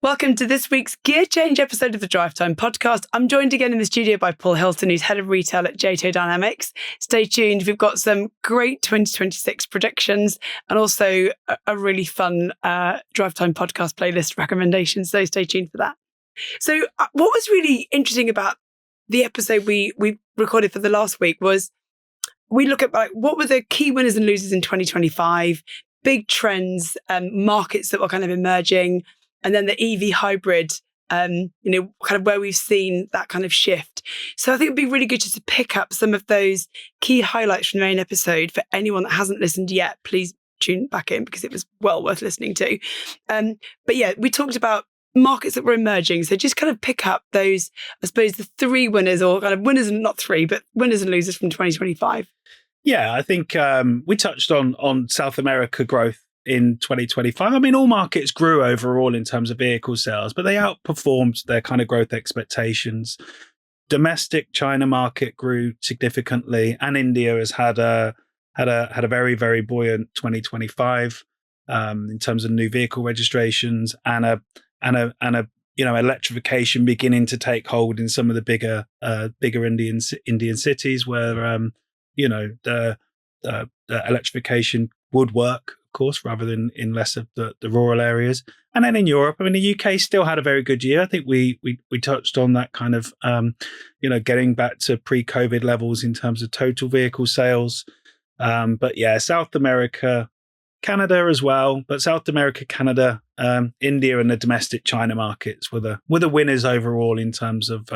Welcome to this week's Gear Change episode of the Drivetime podcast. I'm joined again in the studio by Paul Hilton, who's head of retail at JATO Dynamics. Stay tuned. We've got some great 2026 predictions and also a really fun Drivetime podcast playlist recommendations. So stay tuned for that. So what was really interesting about the episode we recorded for the last week was we look at what were the key winners and losers in 2025, big trends, markets that were kind of emerging, and then the EV hybrid, kind of where we've seen that kind of shift. So I think it'd be really good just to pick up some of those key highlights from the main episode. For anyone that hasn't listened yet, please tune back in because it was well worth listening to. But yeah, we talked about markets that were emerging. So just kind of pick up those, I suppose, the three winners, or kind of winners and not three, but winners and losers from 2025. Yeah, I think we touched on South America growth in 2025. I mean, all markets grew overall in terms of vehicle sales, but they outperformed their kind of growth expectations. Domestic China market grew significantly, and India has had a very, very buoyant 2025 in terms of new vehicle registrations and a electrification beginning to take hold in some of the bigger Indian cities where the electrification would work, of course, rather than in less of the rural areas. And then in Europe, I mean, the UK still had a very good year. I think we touched on that kind of, getting back to pre-COVID levels in terms of total vehicle sales. But yeah, South America, Canada as well. But South America, Canada, India, and the domestic China markets were the winners overall in terms of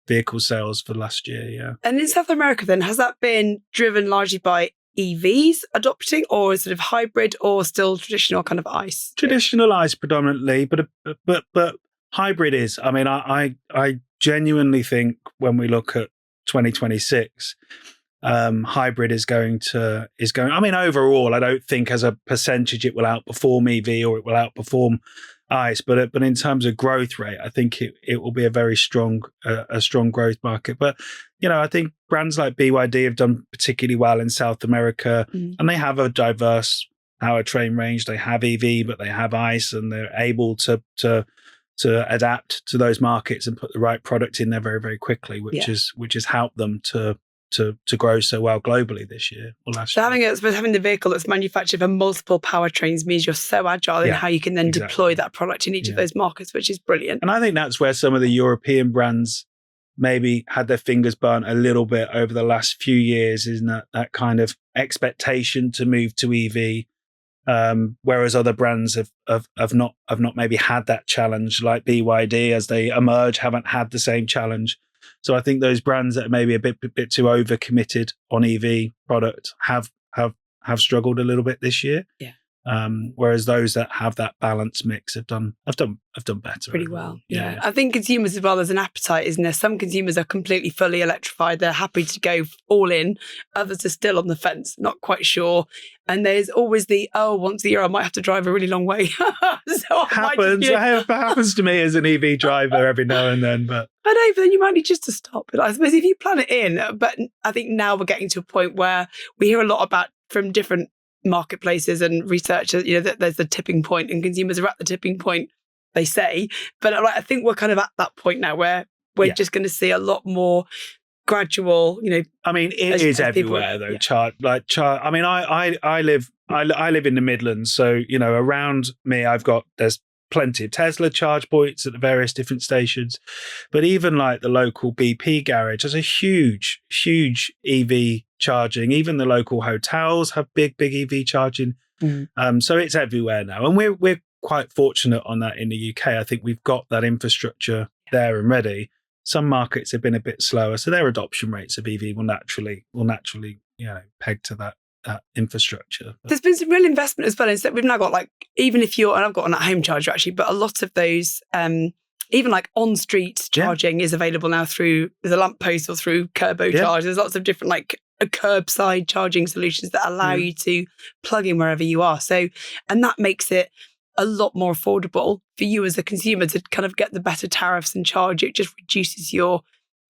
vehicle sales for last year. Yeah. And in South America, then, has that been driven largely by EVs adopting, or sort of hybrid, or still traditional kind of ICE? Traditional ICE predominantly, but hybrid is. I mean, I genuinely think when we look at 2026, hybrid is going. I mean, overall, I don't think as a percentage it will outperform EV or it will outperform ICE, but in terms of growth rate, I think it will be a very strong growth market. But I think brands like BYD have done particularly well in South America, and they have a diverse powertrain range. They have EV, but they have ICE, and they're able to adapt to those markets and put the right product in there very, very quickly, which has helped them to grow so well globally this year or last year. Having the vehicle that's manufactured for multiple powertrains means you're so agile in how you can then deploy that product in each of those markets, which is brilliant. And I think that's where some of the European brands maybe had their fingers burnt a little bit over the last few years, isn't that kind of expectation to move to EV, whereas other brands have not maybe had that challenge, like BYD as they emerge haven't had the same challenge. So I think those brands that are maybe a bit too overcommitted on EV product have struggled a little bit this year. Yeah. Whereas those that have that balanced mix have done better. Pretty well. Yeah. I think consumers as well, there's an appetite, isn't there? Some consumers are completely fully electrified. They're happy to go all in. Others are still on the fence, not quite sure. And there's always once a year I might have to drive a really long way. It happens to me as an EV driver every now and then. But I know, but then you might need just to stop. But I suppose if you plan it in, but I think now we're getting to a point where we hear a lot about from different marketplaces and researchers, that there's the tipping point and consumers are at the tipping point, they say. But I think we're kind of at that point now where we're just going to see a lot more gradual, I mean, it is everywhere though. I mean, I live in the Midlands, so around me there's plenty of Tesla charge points at the various different stations, but even like the local BP garage has a huge EV charging. Even the local hotels have big EV charging. So it's everywhere now, and we're quite fortunate on that in the UK. I think we've got that infrastructure there and ready. Some markets have been a bit slower, so their adoption rates of EV will naturally peg to that infrastructure. There's been some real investment as well. Instead, we've now got even if and I've got an at-home charger actually, but a lot of those, even like on-street charging is available now through the lamppost or through Kerbo Charge. There's lots of different curbside charging solutions that allow you to plug in wherever you are. So, and that makes it a lot more affordable for you as a consumer to kind of get the better tariffs and charge. It just reduces your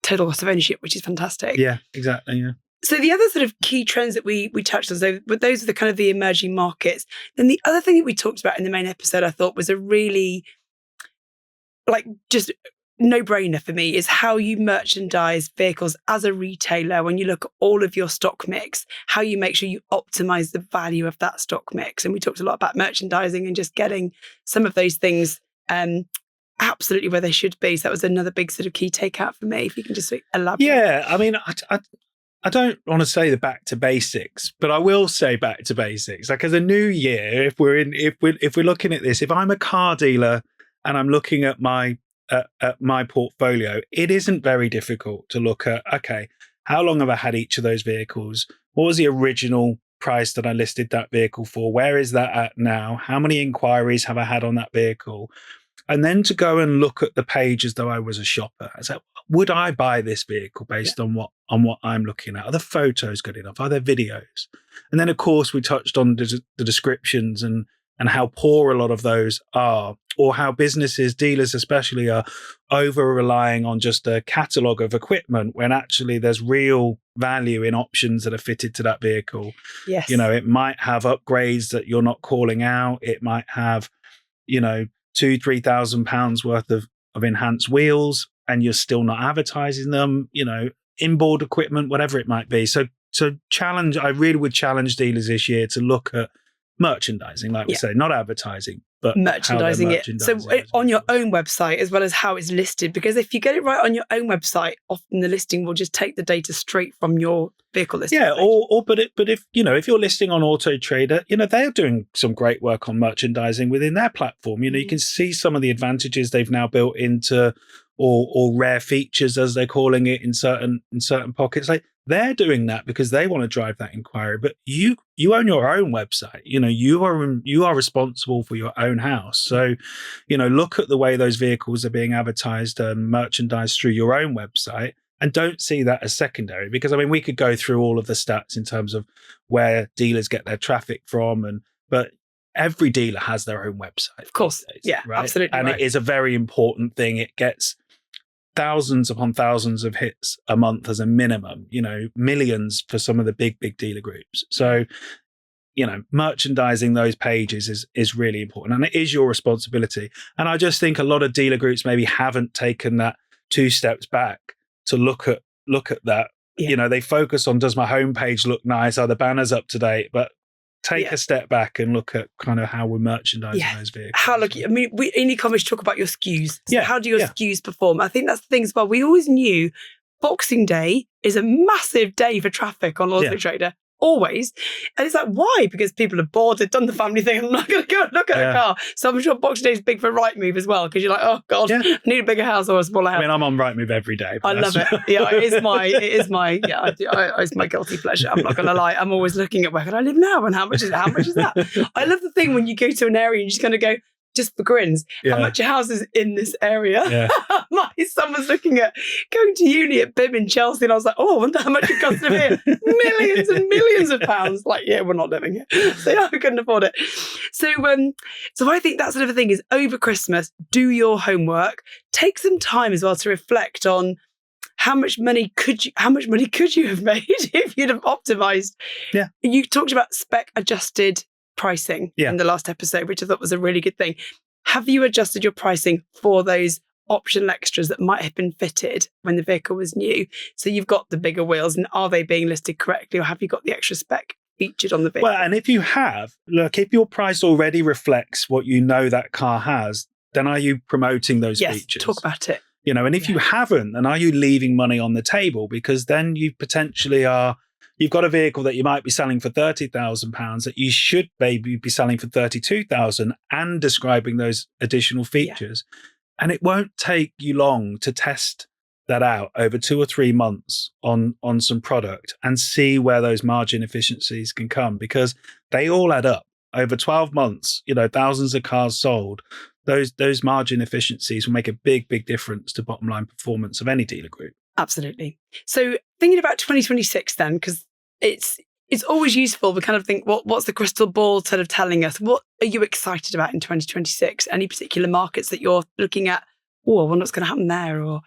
total cost of ownership, which is fantastic. Yeah, exactly. Yeah. So the other sort of key trends that we touched on, but those are the kind of the emerging markets. Then the other thing that we talked about in the main episode, I thought was a really like just no-brainer for me is how you merchandise vehicles as a retailer. When you look at all of your stock mix, how you make sure you optimize the value of that stock mix. And we talked a lot about merchandising and just getting some of those things absolutely where they should be. So that was another big sort of key takeout for me. If you can just elaborate. Yeah, I mean, I don't want to say the back to basics, but I will say back to basics. Like as a new year, if we're looking at this, if I'm a car dealer and I'm looking at my portfolio, it isn't very difficult to look at, okay, how long have I had each of those vehicles? What was the original price that I listed that vehicle for? Where is that at now? How many inquiries have I had on that vehicle? And then to go and look at the page as though I was a shopper. I said, would I buy this vehicle based on what I'm looking at? Are the photos good enough? Are there videos? And then, of course, we touched on the descriptions and how poor a lot of those are, or how businesses, dealers especially, are over-relying on just a catalogue of equipment when actually there's real value in options that are fitted to that vehicle. Yes. It might have upgrades that you're not calling out. It might have, £2,000-3,000 worth of enhanced wheels, and you're still not advertising them, inboard equipment, whatever it might be. So I really would challenge dealers this year to look at merchandising, like we say, not advertising, but merchandising it. So on your own website, as well as how it's listed, because if you get it right on your own website, often the listing will just take the data straight from your vehicle listing. Yeah, but if you're listing on Auto Trader, they're doing some great work on merchandising within their platform. You can see some of the advantages they've now built into, or rare features as they're calling it, in certain pockets. Like they're doing that because they want to drive that inquiry. But you own your own website. You are responsible for your own house. So, look at the way those vehicles are being advertised and merchandised through your own website. And don't see that as secondary, because we could go through all of the stats in terms of where dealers get their traffic from, but every dealer has their own website. Of course, days, yeah, right? absolutely, and right. It is a very important thing. It gets thousands upon thousands of hits a month as a minimum. Millions for some of the big dealer groups. So, merchandising those pages is really important, and it is your responsibility. And I just think a lot of dealer groups maybe haven't taken that 2 steps back to look at that. Yeah. They focus on, does my homepage look nice? Are the banners up to date? But take a step back and look at kind of how we're merchandising those vehicles. We in e-commerce talk about your SKUs. So how do your SKUs perform? I think that's the thing as well. We always knew Boxing Day is a massive day for traffic on Auto Trader. Always. And it's like, why? Because people are bored, they've done the family thing, I'm not going to go and look at a car. So I'm sure Boxing Day is big for Rightmove as well, because you're like, oh God, I need a bigger house or a smaller house. I'm on Rightmove every day. I love it. Yeah, it's my guilty pleasure. I'm not going to lie. I'm always looking at where can I live now and how much is it? How much is that? I love the thing when you go to an area and you're just going to go, just for grins, how much your house is in this area. Yeah. My son was looking at going to uni at BIM in Chelsea, and I was like, oh, I wonder how much it costs to live here. Millions and millions of pounds. Like, yeah, we're not living here. So I couldn't afford it. So I think that's another thing is over Christmas, do your homework. Take some time as well to reflect on how much money could you have made if you'd have optimized. Yeah. You talked about spec adjusted pricing in the last episode, which I thought was a really good thing. Have you adjusted your pricing for those optional extras that might have been fitted when the vehicle was new? So you've got the bigger wheels, and are they being listed correctly, or have you got the extra spec featured on the vehicle? Well, and if you have, look, if your price already reflects what that car has, then are you promoting those features? Talk about it. And if you haven't, then are you leaving money on the table? Because then you potentially you've got a vehicle that you might be selling for £30,000 that you should maybe be selling for £32,000 and describing those additional features. And it won't take you long to test that out over 2 or 3 months on some product and see where those margin efficiencies can come, because they all add up. Over 12 months, thousands of cars sold, those margin efficiencies will make a big difference to bottom line performance of any dealer group. Absolutely. So thinking about 2026 then, because it's always useful to kind of think, what's the crystal ball sort of telling us? What are you excited about in 2026? Any particular markets that you're looking at? Oh, I wonder what's going to happen there? Or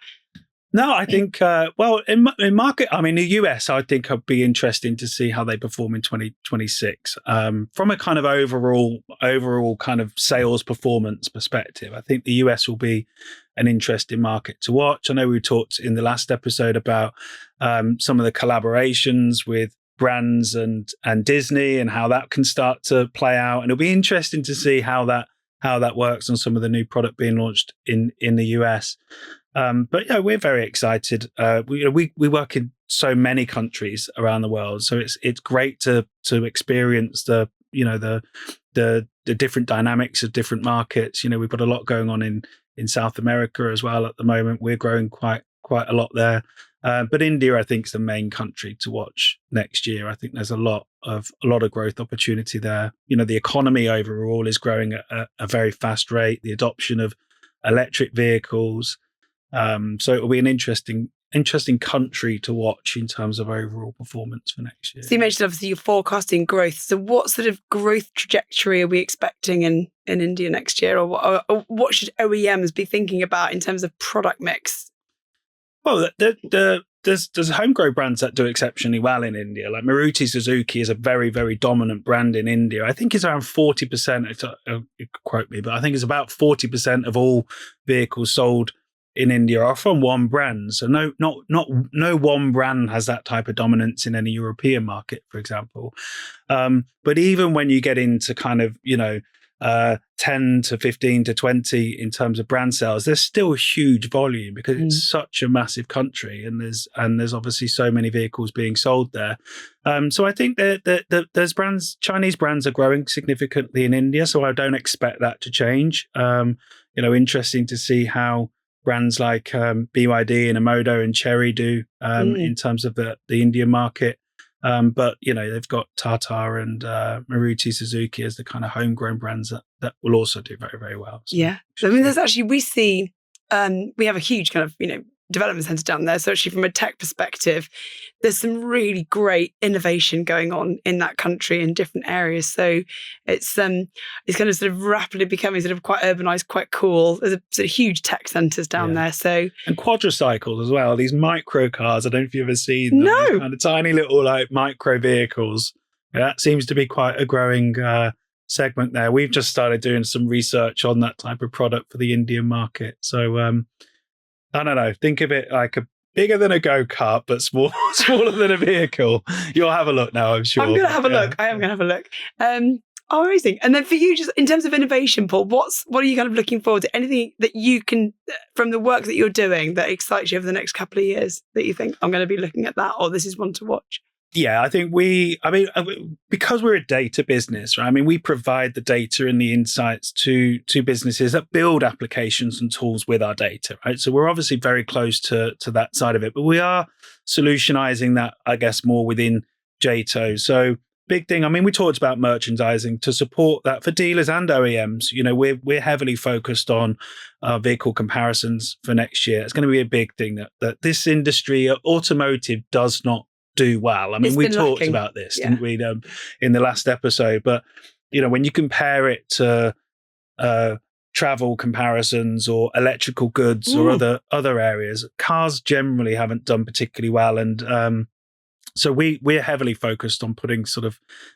No, I think, in market, I mean, the US, I think it'd be interesting to see how they perform in 2026. From a kind of overall kind of sales performance perspective, I think the US will be an interesting market to watch. I know we talked in the last episode about some of the collaborations with brands and Disney and how that can start to play out. And it'll be interesting to see how that works on some of the new product being launched in the US. But yeah, we're very excited. We work in so many countries around the world, so it's great to experience the different dynamics of different markets. We've got a lot going on in South America as well at the moment. We're growing quite a lot there. But India, I think, is the main country to watch next year. I think there's a lot of growth opportunity there. The economy overall is growing at a very fast rate. The adoption of electric vehicles. So it will be an interesting country to watch in terms of overall performance for next year. So you mentioned obviously you're forecasting growth. So what sort of growth trajectory are we expecting in India next year, or what should OEMs be thinking about in terms of product mix? Well, there's homegrown brands that do exceptionally well in India. Like Maruti Suzuki is a very, very dominant brand in India. I think it's around 40%. You could quote me, but I think it's about 40% of all vehicles sold in India are from one brand. So no one brand has that type of dominance in any European market, for example. But even when you get into kind of 10 to 15 to 20 in terms of brand sales, there's still a huge volume because it's such a massive country, and there's obviously so many vehicles being sold there. So I think that there's Chinese brands are growing significantly in India, so I don't expect that to change. Interesting to see how brands like BYD and Amodo and Chery do in terms of the Indian market. But they've got Tata and Maruti Suzuki as the kind of homegrown brands that will also do very, very well. So, yeah. I mean, there's actually, we see, we have a huge kind of, development centre down there. So actually from a tech perspective, there's some really great innovation going on in that country in different areas. So it's kind of sort of rapidly becoming sort of quite urbanised, quite cool. There's a sort of huge tech centres down there. So and quadricycles as well, these micro cars. I don't know if you've ever seen them. No. These kind of tiny little like micro vehicles. That seems to be quite a growing segment there. We've just started doing some research on that type of product for the Indian market. So I don't know. Think of it like bigger than a go-kart, but smaller than a vehicle. You'll have a look now, I'm sure. I'm going to have a look. I am going to have a look. Amazing. And then for you, just in terms of innovation, Paul, what are you kind of looking forward to? Anything that you can, from the work that you're doing, that excites you over the next couple of years that you think, I'm going to be looking at that, or this is one to watch? Yeah, I think because we're a data business, right? I mean, we provide the data and the insights to businesses that build applications and tools with our data, right? So we're obviously very close to that side of it, but we are solutionizing that, I guess, more within JATO. So big thing, I mean, we talked about merchandising to support that for dealers and OEMs. We're heavily focused on vehicle comparisons for next year. It's going to be a big thing that this industry, automotive, does not do well. I mean, we talked about this, didn't we, in the last episode? But when you compare it to travel comparisons or electrical goods or other areas, cars generally haven't done particularly well. And so we're heavily focused on putting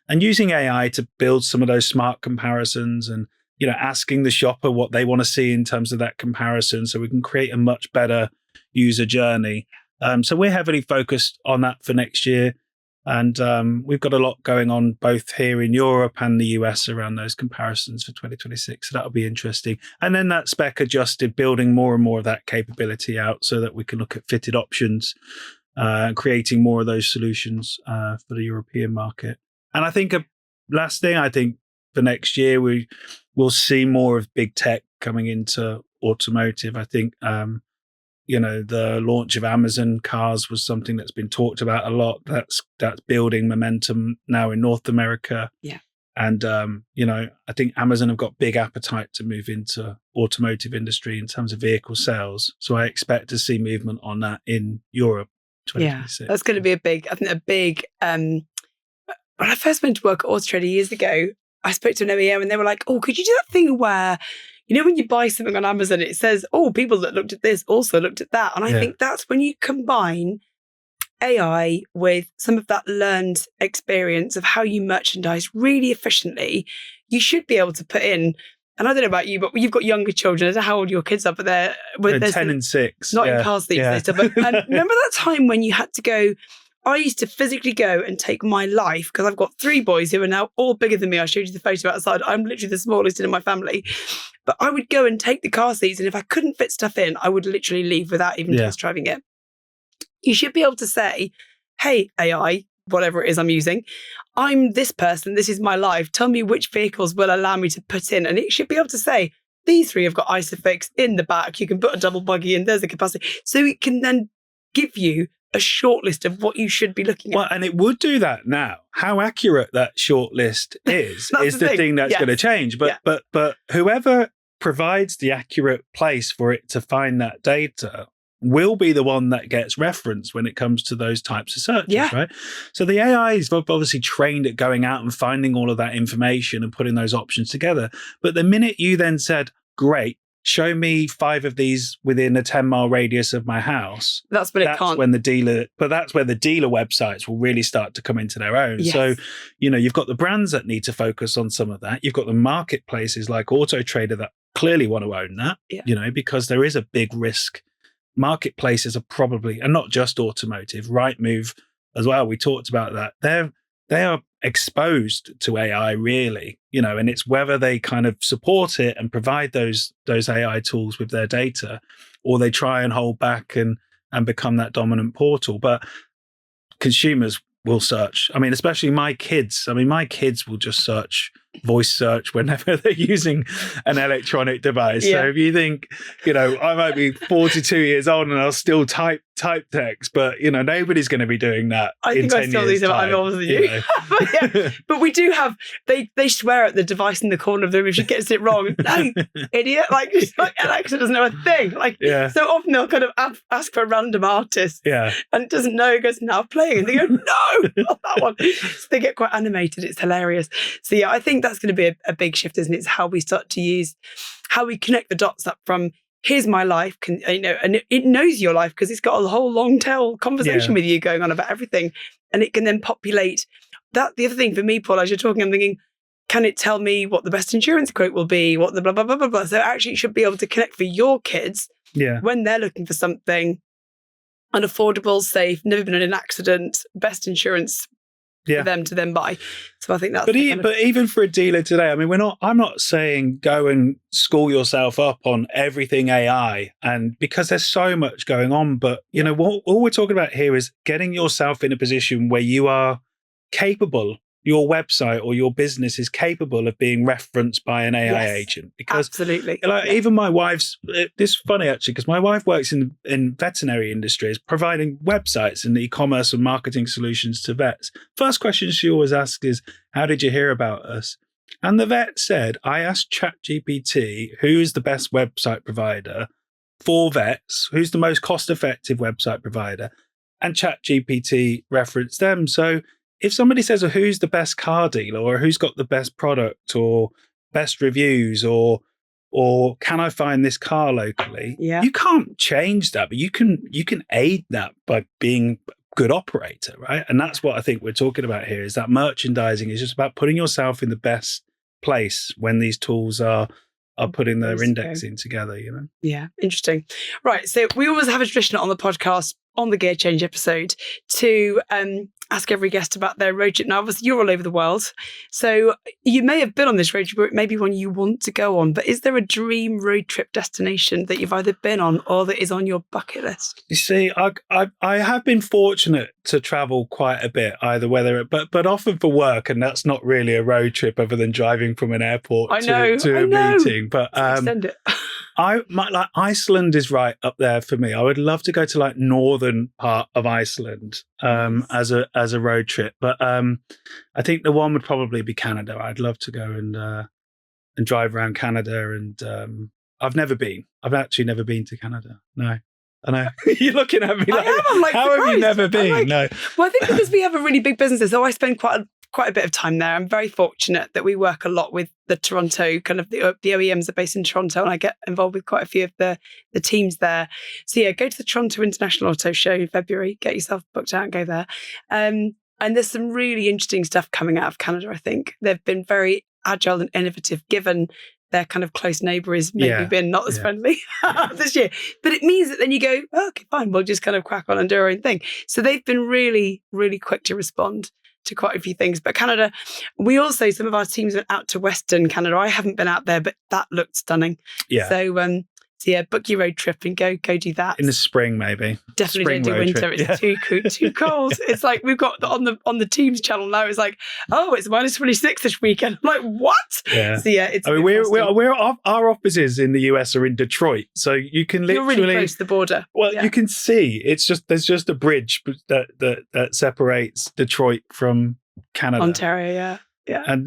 and using AI to build some of those smart comparisons and asking the shopper what they want to see in terms of that comparison, so we can create a much better user journey. So we're heavily focused on that for next year. And we've got a lot going on both here in Europe and the US around those comparisons for 2026. So that'll be interesting. And then that spec adjusted, building more and more of that capability out so that we can look at fitted options, creating more of those solutions for the European market. And I think last thing, I think for next year, we'll see more of big tech coming into automotive. I think the launch of Amazon cars was something that's been talked about a lot. That's building momentum now in North America. Yeah. And, I think Amazon have got big appetite to move into automotive industry in terms of vehicle sales. So I expect to see movement on that in Europe 2026. Yeah, that's going to be a big, when I first went to work at Auto Trader years ago, I spoke to an OEM and they were like, oh, could you do that thing where you know, when you buy something on Amazon, it says, oh, people that looked at this also looked at that. And I think that's when you combine AI with some of that learned experience of how you merchandise really efficiently, you should be able to put in, and I don't know about you, but you've got younger children. I don't know how old your kids are, but they're 10 and 6. Not in car seats. But and remember that time when you had to go, I used to physically go and take my life, because I've got 3 boys who are now all bigger than me. I showed you the photo outside. I'm literally the smallest in my family. But I would go and take the car seats, and if I couldn't fit stuff in, I would literally leave without even test driving it. You should be able to say, hey, AI, whatever it is I'm using, I'm this person, this is my life. Tell me which vehicles will allow me to put in. And it should be able to say, these 3 have got ISOFIX in the back. You can put a double buggy in, there's the capacity. So it can then give you a short list of what you should be looking at. Well, and it would do that now. How accurate that short list is the thing that's going to change. But whoever provides the accurate place for it to find that data will be the one that gets referenced when it comes to those types of searches, right? So the AI is obviously trained at going out and finding all of that information and putting those options together. But the minute you then said, great, show me 5 of these within a 10-mile radius of my house. That's when it can't. That's where the dealer websites will really start to come into their own. Yes. So, you know, you've got the brands that need to focus on some of that. You've got the marketplaces like Auto Trader that clearly want to own that, you know, because there is a big risk. Marketplaces are probably, and not just automotive, Rightmove as well. We talked about that. They are exposed to AI really, you know, and it's whether they kind of support it and provide those AI tools with their data, or they try and hold back and become that dominant portal. But consumers will search. I mean, especially my kids. I mean, my kids will just voice search whenever they're using an electronic device. So if you think, you know, I might be 42 years old and I'll still type text, but, you know, nobody's going to be doing that. I think I still do that. I'm older than you. But we do have, they swear at the device in the corner of the room if she gets it wrong. No, idiot. Like Alexa doesn't know a thing. So often they'll kind of ask for a random artist and doesn't know, goes, now playing. And they go, no, not that one. So they get quite animated. It's hilarious. So I think that's going to be a big shift, isn't it? It's how we start to use, how we connect the dots up from, here's my life, and it knows your life because it's got a whole long tail conversation with you going on about everything. And it can then populate that. The other thing for me, Paul, as you're talking, I'm thinking, can it tell me what the best insurance quote will be? What the blah, blah, blah, blah, blah. So actually it should be able to connect for your kids when they're looking for something, an affordable, safe, never been in an accident, best insurance for them to then buy. So I think that's... But even for a dealer today, I mean, I'm not saying go and school yourself up on everything AI, and because there's so much going on, but you know, all we're talking about here is getting yourself in a position where you are capable, your website or your business is capable of being referenced by an AI agent. Because absolutely. Even my wife's, this is funny actually, because my wife works in veterinary industries, providing websites and e-commerce and marketing solutions to vets. First question she always asks is, how did you hear about us? And the vet said, I asked ChatGPT, who's the best website provider for vets? Who's the most cost-effective website provider? And ChatGPT referenced them. So if somebody says, who's the best car dealer, or who's got the best product or best reviews, or can I find this car locally? You can't change that, but you can aid that by being a good operator, right? And that's what I think we're talking about here, is that merchandising is just about putting yourself in the best place when these tools are putting their indexing together, you know? Yeah, interesting. Right, so we always have a tradition on the podcast, on the Gear Change episode, to ask every guest about their road trip. Now, obviously, you're all over the world, so you may have been on this road trip, or it may be one you want to go on, but is there a dream road trip destination that you've either been on or that is on your bucket list? You see, I have been fortunate to travel quite a bit, but often for work, and that's not really a road trip other than driving from an airport to a meeting. But extend it. Iceland is right up there for me. I would love to go to northern part of Iceland as a road trip, but I think the one would probably be Canada. I'd love to go and drive around Canada, and I've never been. I've actually never been to Canada. No. I know. You're looking at me like, how have you never been? No. Well, I think because we have a really big business, so I spend quite quite a bit of time there. I'm very fortunate that we work a lot with the Toronto, kind of the OEMs are based in Toronto, and I get involved with quite a few of the teams there. So yeah, go to the Toronto International Auto Show in February, get yourself booked out and go there. And there's some really interesting stuff coming out of Canada, I think. They've been very agile and innovative, given their kind of close neighbour is maybe been not as friendly this year. But it means that then you go, oh, okay, fine, we'll just kind of crack on and do our own thing. So they've been really, really quick to respond to quite a few things. But Canada, some of our teams went out to Western Canada. I haven't been out there, but that looked stunning. Yeah. So yeah, book your road trip and go do that. In the spring, maybe. Definitely don't do winter. Trip. It's too cold. It's like we've got on the Teams channel now. It's like, oh, it's -26 this weekend. I'm like, what? Yeah. So yeah, it's. I mean, our offices in the US are in Detroit, so you can literally. You're really close to the border. Well, you can see there's just a bridge that separates Detroit from Canada. Ontario, yeah. Yeah. And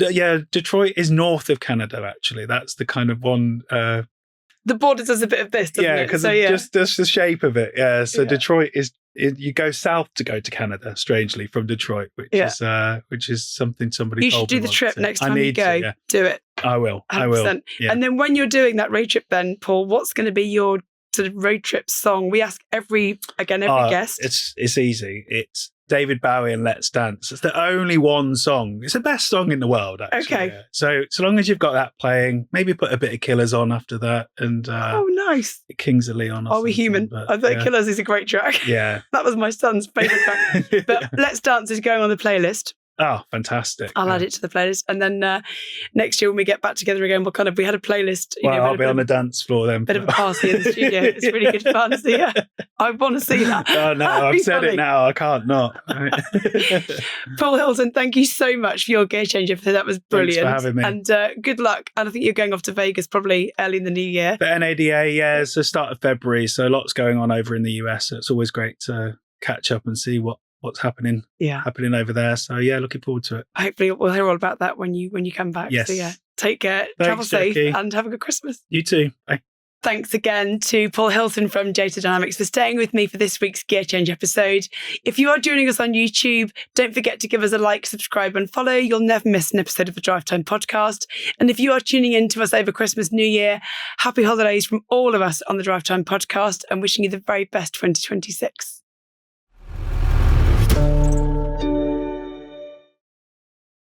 Detroit is north of Canada. Actually, that's the kind of one. The border does a bit of this, doesn't it? Because just the shape of it. Yeah. So Detroit you go south to go to Canada, strangely, from Detroit, which is something somebody you told me. You should do the trip next time you go. Do it. I will. 100%. I will. Yeah. And then when you're doing that road trip then, Paul, what's going to be your sort of road trip song? We ask every guest. It's easy. It's David Bowie and Let's Dance. It's the only one song. It's the best song in the world, actually. Okay. Yeah. So long as you've got that playing, maybe put a bit of Killers on after that. And oh, nice. Kings of Leon. Are We Human? I think Killers is a great track. Yeah. That was my son's favourite track. But Let's Dance is going on the playlist. Oh, fantastic. I'll add it to the playlist. And then next year when we get back together again, we had a playlist. I'll be on the dance floor then. Bit of a party in the studio. It's really good fun. So yeah, I want to see that. Oh no, I've said it now. I can't not. Paul Hilton, thank you so much for your gear change episode. That was brilliant. Thanks for having me. And good luck. And I think you're going off to Vegas probably early in the new year. The NADA, it's the start of February. So lots going on over in the US. So it's always great to catch up and see what's happening over there. So yeah, looking forward to it. Hopefully we'll hear all about that when you come back. Yes. So yeah, take care, travel safe, and have a good Christmas. You too. Bye. Thanks again to Paul Hilton from JATO Dynamics for staying with me for this week's Gear Change episode. If you are joining us on YouTube, don't forget to give us a like, subscribe and follow. You'll never miss an episode of the Drivetime podcast. And if you are tuning in to us over Christmas, New Year, happy holidays from all of us on the Drivetime podcast and wishing you the very best 2026.